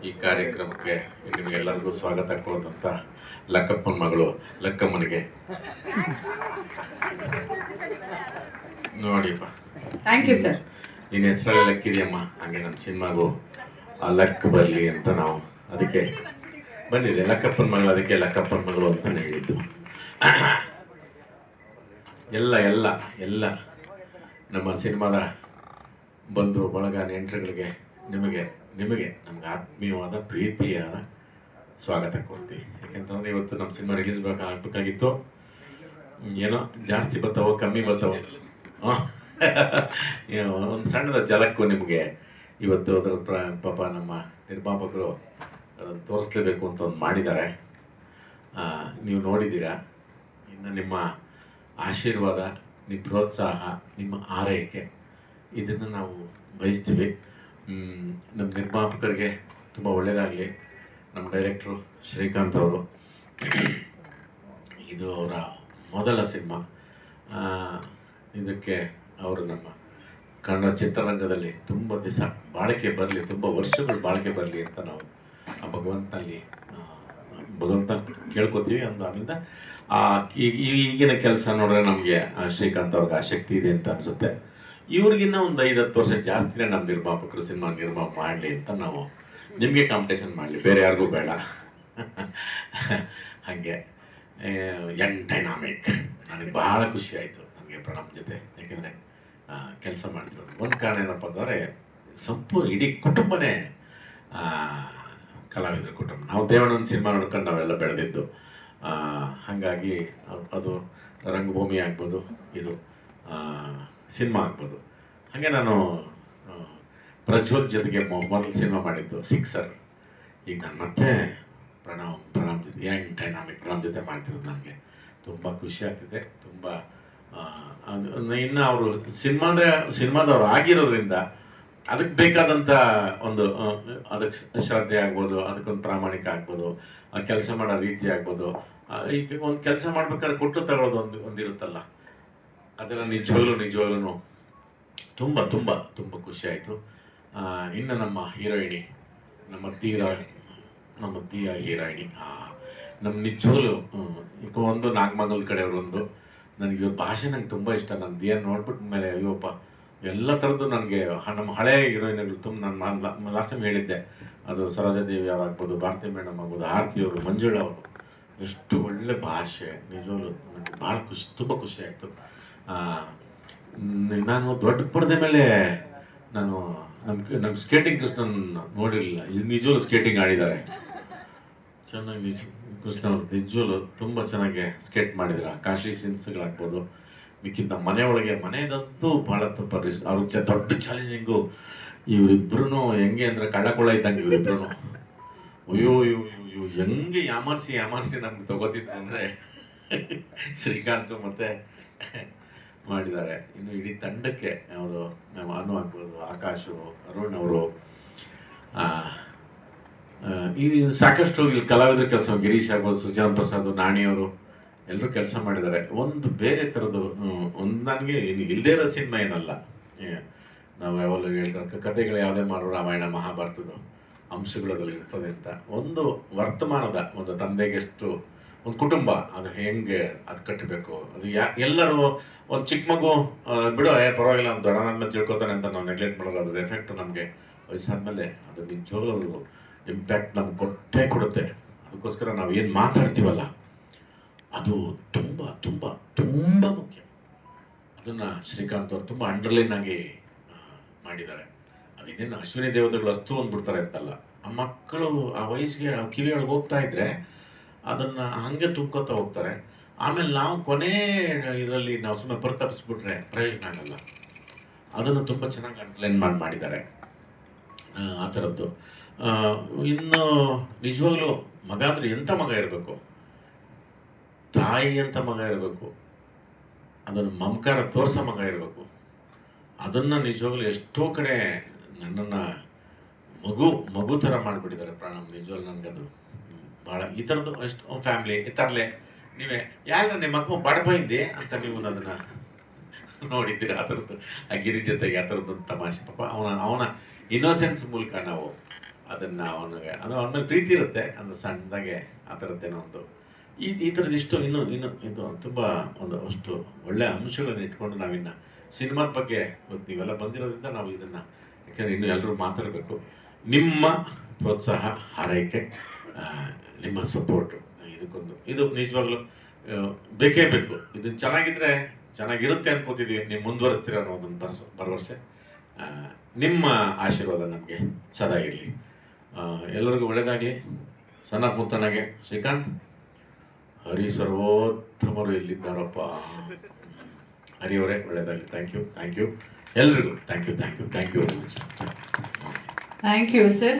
ಈ ಕಾರ್ಯಕ್ರಮಕ್ಕೆ ನಿಮಗೆಲ್ಲರಿಗೂ ಸ್ವಾಗತ ಕೋರುವಂಥ ಲಕ್ಕಪ್ಪನ ಮಗಳು ಲಕ್ಕಮ್ಮನಿಗೆ ನೋಡಿಪ್ಪ. Thank you sir. ನಿನ್ನ ಹೆಸರಲ್ಲಿ ಲಕ್ಕಿದೆಯಮ್ಮ, ಹಾಗೆ ನಮ್ಮ ಸಿನಿಮಾಗೂ ಆ ಲಕ್ ಬರಲಿ ಅಂತ ನಾವು ಅದಕ್ಕೆ ಬಂದಿದೆ. ಲಕ್ಕಪ್ಪನ ಮಗಳು, ಅದಕ್ಕೆ ಲಕ್ಕಪ್ಪನ ಮಗಳು ಅಂತಾನೆ ಹೇಳಿದ್ದು. ಎಲ್ಲ ಎಲ್ಲ ಎಲ್ಲ ನಮ್ಮ ಸಿನಿಮಾದ ಬಂಧು ಬಳಗ ನೆಂಟರುಗಳಿಗೆ ನಿಮಗೆ ನಿಮಗೆ ನಮ್ಗೆ ಆತ್ಮೀಯವಾದ ಪ್ರೀತಿಯಾದ ಸ್ವಾಗತ ಕೋರ್ತೀವಿ. ಯಾಕೆಂತಂದ್ರೆ ಇವತ್ತು ನಮ್ಮ ಸಿನಿಮಾ ರಿಲೀಸ್ ಆಗಬೇಕಾಗಿತ್ತು. ಏನೋ ಜಾಸ್ತಿ ಬರ್ತಾವೋ ಕಮ್ಮಿ ಬರ್ತಾವೋ, ಒಂದು ಸಣ್ಣದ ಜಲಕ್ಕೂ ನಿಮಗೆ ಇವತ್ತು ಅದರ ಪಾಪ ನಮ್ಮ ನಿರ್ಮಾಪಕರು ಅದನ್ನು ತೋರಿಸ್ಲೇಬೇಕು ಅಂತ ಒಂದು ಮಾಡಿದ್ದಾರೆ. ನೀವು ನೋಡಿದ್ದೀರಾ. ಇನ್ನು ನಿಮ್ಮ ಆಶೀರ್ವಾದ, ನಿಮ್ಮ ಪ್ರೋತ್ಸಾಹ, ನಿಮ್ಮ ಆರೈಕೆ ಇದನ್ನು ನಾವು ಬಯಸ್ತೀವಿ. ನಮ್ಮ ನಿರ್ಮಾಪಕರಿಗೆ ತುಂಬ ಒಳ್ಳೆಯದಾಗಲಿ. ನಮ್ಮ ಡೈರೆಕ್ಟ್ರು ಶ್ರೀಕಾಂತ್ ಅವರು, ಇದು ಅವರ ಮೊದಲ ಸಿನಿಮಾ. ಇದಕ್ಕೆ ಅವರು ನಮ್ಮ ಕನ್ನಡ ಚಿತ್ರರಂಗದಲ್ಲಿ ತುಂಬ ದಿವಸ ಬಾಳಿಕೆ ಬರಲಿ, ತುಂಬ ವರ್ಷಗಳು ಬಾಳಿಕೆ ಬರಲಿ ಅಂತ ನಾವು ಆ ಭಗವಂತನಲ್ಲಿ ಕೇಳ್ಕೊತೀವಿ. ಒಂದು ಆಮೇಲೆ ಈಗಿನ ಕೆಲಸ ನೋಡಿದ್ರೆ ನಮಗೆ ಶ್ರೀಕಾಂತ್ ಅವ್ರಿಗೆ ಆಸಕ್ತಿ ಇದೆ ಅಂತ ಅನಿಸುತ್ತೆ. ಇವ್ರಿಗಿನ್ನ ಒಂದು 5-10 ವರ್ಷ ಜಾಸ್ತಿನೇ ನಮ್ಮ ನಿರ್ಮಾಪಕರು ಸಿನಿಮಾ ನಿರ್ಮಾಣ ಮಾಡಲಿ ಅಂತ ನಾವು ನಿಮಗೆ ಕಾಂಪಿಟೇಷನ್ ಮಾಡಲಿ, ಬೇರೆ ಯಾರಿಗೂ ಬೇಡ. ಹಾಗೆ ಯಂಗ್ ಡೈನಾಮಿಕ್, ನನಗೆ ಬಹಳ ಖುಷಿ ಆಯಿತು ನನಗೆ ಪ್ರಣಮ್ ಜೊತೆ. ಯಾಕೆಂದರೆ ಕೆಲಸ ಮಾಡ್ತಿರೋದು ಒಂದು ಕಾರಣ ಏನಪ್ಪ ಅಂದರೆ ಇಡೀ ಕುಟುಂಬನೇ ಕಲಾವಿದರ ಕುಟುಂಬ. ನಾವು ದೇವಣ್ಣನ ಸಿನಿಮಾ ನೋಡ್ಕೊಂಡು ನಾವೆಲ್ಲ ಬೆಳೆದಿದ್ದು. ಹಾಗಾಗಿ ಅದು ರಂಗಭೂಮಿ ಆಗ್ಬೋದು, ಇದು ಸಿನಿಮಾ ಆಗ್ಬೋದು. ಹಾಗೆ ನಾನು ಪ್ರಜ್ವಲ್ ಜೊತೆಗೆ ಮೊದಲು ಸಿನಿಮಾ ಮಾಡಿದ್ದು ಸಿಕ್ಸರ್. ಈಗ ನಾನು ಮತ್ತೆ ಪ್ರಣಮ್ ಜೊತೆ ಯಂಗ್ ಡೈನಾಮಿಕ್ ಪ್ರಣಮ್ ಜೊತೆ ಮಾಡ್ತಿರೋದು ನನಗೆ ತುಂಬ ಖುಷಿ ಆಗ್ತಿದೆ. ತುಂಬ ಇನ್ನು ಅವರು ಸಿನಿಮಾದವ್ರು ಆಗಿರೋದ್ರಿಂದ ಅದಕ್ಕೆ ಬೇಕಾದಂಥ ಒಂದು ಅದಕ್ಕೆ ಶ್ರದ್ಧೆ ಆಗ್ಬೋದು, ಅದಕ್ಕೊಂದು ಪ್ರಾಮಾಣಿಕ ಆಗ್ಬೋದು, ಕೆಲಸ ಮಾಡೋ ರೀತಿ ಆಗ್ಬೋದು. ಈಗ ಒಂದು ಕೆಲಸ ಮಾಡ್ಬೇಕಾದ್ರೆ ಕೊಟ್ಟು ತಗೊಳ್ಳೋದು ಒಂದಿರುತ್ತಲ್ಲ, ಅದೆಲ್ಲ ನಿಜವಾಗ್ಲೂ ತುಂಬ ತುಂಬ ತುಂಬ ಖುಷಿ ಆಯಿತು. ಇನ್ನು ನಮ್ಮ ಹೀರೋಯಿನಿ, ನಮ್ಮ ದಿಯಾ ಹೀರೋಯಿನಿ, ನಮ್ಮ ನಿಜವಾಗ್ಲೂ ಈಗ ಒಂದು ನಾಗಮಂಗಲ ಕಡೆಯವರೊಂದು, ನನಗೆ ಇವ್ರ ಭಾಷೆ ನಂಗೆ ತುಂಬ ಇಷ್ಟ. ನಾನು ದಿಯಾ ನೋಡ್ಬಿಟ್ಟ ಮೇಲೆ ಅಯ್ಯೋಪ್ಪ, ಎಲ್ಲ ಥರದ್ದು ನನಗೆ ನಮ್ಮ ಹಳೆ ಹೀರೋಯಿನ್ಗಳು ತುಂಬ. ನಾನು ಲಾಸ್ಟ್ ಟೈಮ್ ಹೇಳಿದ್ದೆ, ಅದು ಸರೋಜಾದೇವಿ ಅವರಾಗ್ಬೋದು, ಭಾರತಿ ಮೇಡಮ್ ಆಗ್ಬೋದು, ಆರತಿಯವರು, ಮಂಜುಳಾ ಅವರು, ಎಷ್ಟು ಒಳ್ಳೆ ಭಾಷೆ. ನಿಜವಾಗ್ಲೂ ನನಗೆ ಭಾಳ ತುಂಬ ಖುಷಿ ಆಯಿತು. ನಾನು ದೊಡ್ಡ ಪರದೆ ಮೇಲೆ ನಾನು ನಮ್ಮ ಸ್ಕೇಟಿಂಗ್ ಕೃಷ್ಣನ್ ನೋಡಿರಲಿಲ್ಲ. ನಿಜವಲ್ಲೂ ಸ್ಕೇಟಿಂಗ್ ಆಡಿದ್ದಾರೆ ಚೆನ್ನಾಗಿ. ಕೃಷ್ಣ ಅವರು ನಿಜವಲ್ಲೂ ತುಂಬ ಚೆನ್ನಾಗಿ ಸ್ಕೇಟ್ ಮಾಡಿದ್ರು. ಕಾಶಿ ಸೀನ್ಸ್ಗಳಾಗ್ಬೋದು, ಮಿಕ್ಕಿಂತ ಮನೆಯದಂತೂ ಭಾಳ ತುಂಬ ಅವ್ರಿಗೆ ದೊಡ್ಡ ಚಾಲೆಂಜಿಂಗು. ಇವರಿಬ್ರು ಹೆಂಗೆ ಅಂದರೆ ಕಳ್ಳಕೊಳ್ಳ ಇದ್ದಂಗೆ ಇವರಿಬ್ರು. ಅಯ್ಯೋ ಅಯ್ಯೋ ಅಯ್ಯೋ ಹೆಂಗೆ ಯಾಮಾರಿಸಿ ನಮ್ಗೆ ತಗೋತಿದ್ರು ಅಂದರೆ ಶ್ರೀಕಾಂತ್ ಮತ್ತು ಮಾಡಿದ್ದಾರೆ. ಇನ್ನು ಇಡೀ ತಂಡಕ್ಕೆ ಅವರು ನಮ್ಮ ಅನು ಆಗ್ಬೋದು, ಆಕಾಶು, ಅರುಣ್ ಅವರು, ಈ ಸಾಕಷ್ಟು ಇಲ್ಲಿ ಕಲಾವಿದರ ಕೆಲಸ, ಗಿರೀಶ್ ಆಗ್ಬೋದು, ಸುಜಾನ್ ಪ್ರಸಾದ್, ನಾಣಿಯವರು ಎಲ್ಲರೂ ಕೆಲಸ ಮಾಡಿದ್ದಾರೆ. ಒಂದು ಬೇರೆ ಥರದ್ದು ಒಂದು ನನಗೆ ಇಲ್ಲದೇ ಇರೋ ಸಿನಿಮಾ ಏನಲ್ಲ. ನಾವು ಯಾವಾಗಲೂ ಹೇಳ್ತಾರೆ ಕಥೆಗಳು ಯಾವುದೇ ಮಾಡೋ ರಾಮಾಯಣ ಮಹಾಭಾರತದ ಅಂಶಗಳು ಅದರಲ್ಲಿ ಇರ್ತದೆ ಅಂತ. ಒಂದು ವರ್ತಮಾನದ ಒಂದು ತಂದೆಗೆಷ್ಟು ಒಂದು ಕುಟುಂಬ ಅದು ಹೆಂಗೆ ಅದು ಕಟ್ಟಬೇಕು, ಅದು ಎಲ್ಲರೂ ಒಂದು ಚಿಕ್ಕ ಮಗು ಬಿಡೋ ಪರವಾಗಿಲ್ಲ ಒಂದು ದೊಡ್ಡನಾದ್ಮೇಲೆ ತಿಳ್ಕೊತಾನೆ ಅಂತ ನಾವು ನೆಗ್ಲೆಕ್ಟ್ ಮಾಡೋದು. ಅದ್ರ ಎಫೆಕ್ಟ್ ನಮಗೆ ವಯಸ್ಸಾದ್ಮೇಲೆ ಅದು ನಿಜವಾಗ್ಲೂ ಅದು ಇಂಪ್ಯಾಕ್ಟ್ ನಮ್ಗೆ ಕೊಡುತ್ತೆ. ಅದಕ್ಕೋಸ್ಕರ ನಾವು ಏನು ಮಾತಾಡ್ತೀವಲ್ಲ ಅದು ತುಂಬ ತುಂಬ ತುಂಬ ಮುಖ್ಯ. ಅದನ್ನು ಶ್ರೀಕಾಂತ್ ಅವರು ತುಂಬ ಅಂಡರ್ಲೈನ್ ಆಗಿ ಮಾಡಿದ್ದಾರೆ. ಅದೇನು ಅಶ್ವಿನಿ ದೇವತೆಗಳು ಅಸ್ತು ಅಂದ್ಬಿಡ್ತಾರೆ ಅಂತಲ್ಲ, ಆ ಮಕ್ಕಳು ಆ ವಯಸ್ಸಿಗೆ ಕಿವಿಯೊಳಗೆ ಹೋಗ್ತಾ ಇದ್ರೆ ಅದನ್ನು ಹಾಗೆ ತುಂಬ್ಕೊತಾ ಹೋಗ್ತಾರೆ. ಆಮೇಲೆ ನಾವು ಕೊನೆ ಇದರಲ್ಲಿ ನಾವು ಸುಮ್ಮನೆ ಪರಿತಪಿಸ್ಬಿಟ್ರೆ ಪ್ರಯೋಜನ ಆಗಲ್ಲ. ಅದನ್ನು ತುಂಬ ಚೆನ್ನಾಗಿ ಅಂಡರ್ಲೈನ್ ಮಾಡಿದ್ದಾರೆ ಆ ಥರದ್ದು. ಇನ್ನು ನಿಜವಾಗ್ಲೂ ಮಗ ಅಂದರೆ ಎಂಥ ಮಗ ಇರಬೇಕು, ತಾಯಿ ಅಂತ ಮಗ ಇರಬೇಕು, ಅದನ್ನು ಮಮಕಾರ ತೋರಿಸೋ ಮಗ ಇರಬೇಕು. ಅದನ್ನು ನಿಜವಾಗ್ಲೂ ಎಷ್ಟೋ ಕಡೆ ನನ್ನನ್ನು ಮಗು ಥರ ಮಾಡಿಬಿಟ್ಟಿದ್ದಾರೆ ಪ್ರಣಮ್. ನಿಜವಾಗ್ಲೂ ನನಗದು ಭಾಳ ಈ ಥರದ್ದು ಎಷ್ಟು ಫ್ಯಾಮ್ಲಿ ಈ ಥರಲೇ ನೀವೇ ಯಾರು ನಿಮ್ಮ ಮಗು ಬಡಬೈಂದೆ ಅಂತ ನೀವು ಅದನ್ನು ನೋಡಿದ್ದೀರ. ಆ ಥರದ್ದು ಆ ಗಿರಿ ಜೊತೆಗೆ ಆ ಥರದ್ದು ತಮಾಷೆ ಪಾಪ ಅವನ ಇನ್ನೋಸೆನ್ಸ್ ಮೂಲಕ ನಾವು ಅದನ್ನು ಅವನಿಗೆ ಅದು ಅವನ ಮೇಲೆ ಪ್ರೀತಿ ಇರುತ್ತೆ, ಅಂದ್ರೆ ಸಣ್ಣದಾಗೆ ಆ ಥರದ್ದೇನೋ ಒಂದು ಈ ಥರದಿಷ್ಟು ಇನ್ನೂ ಇದು ತುಂಬ ಒಂದು ಅಷ್ಟು ಒಳ್ಳೆಯ ಅಂಶಗಳನ್ನು ಇಟ್ಕೊಂಡು ನಾವಿನ್ನು ಸಿನಿಮಾದ ಬಗ್ಗೆ ಇವತ್ತು ನೀವೆಲ್ಲ ಬಂದಿರೋದ್ರಿಂದ ನಾವು ಇದನ್ನು, ಯಾಕೆಂದರೆ ಇನ್ನೂ ಎಲ್ಲರೂ ಮಾತಾಡಬೇಕು. ನಿಮ್ಮ ಪ್ರೋತ್ಸಾಹ, ಹಾರೈಕೆ, ನಿಮ್ಮ ಸಪೋರ್ಟು ಇದು ನಿಜವಾಗ್ಲೂ ಬೇಕೇ ಬೇಕು. ಇದನ್ನು ಚೆನ್ನಾಗಿದ್ದರೆ ಚೆನ್ನಾಗಿರುತ್ತೆ ಅನ್ಕೋತಿದ್ವಿ, ನೀವು ಮುಂದುವರಿಸ್ತೀರ ಅನ್ನೋದೊಂದು ಭರವಸೆ. ನಿಮ್ಮ ಆಶೀರ್ವಾದ ನಮಗೆ ಸದಾ ಇರಲಿ. ಎಲ್ಲರಿಗೂ ಒಳ್ಳೆಯದಾಗಲಿ. ಸಣ್ಣ ಮುತ್ತಣ್ಣಗೆ ಶ್ರೀಕಾಂತ್, ಹರಿ ಸರ್ವೋತ್ತಮರು ಎಲ್ಲಿದ್ದಾರಪ್ಪ, ಹರಿಯವರೇ ಒಳ್ಳೆಯದಾಗಲಿ. ಥ್ಯಾಂಕ್ ಯು ಎಲ್ರಿಗೂ thank you very much. Thank you sir.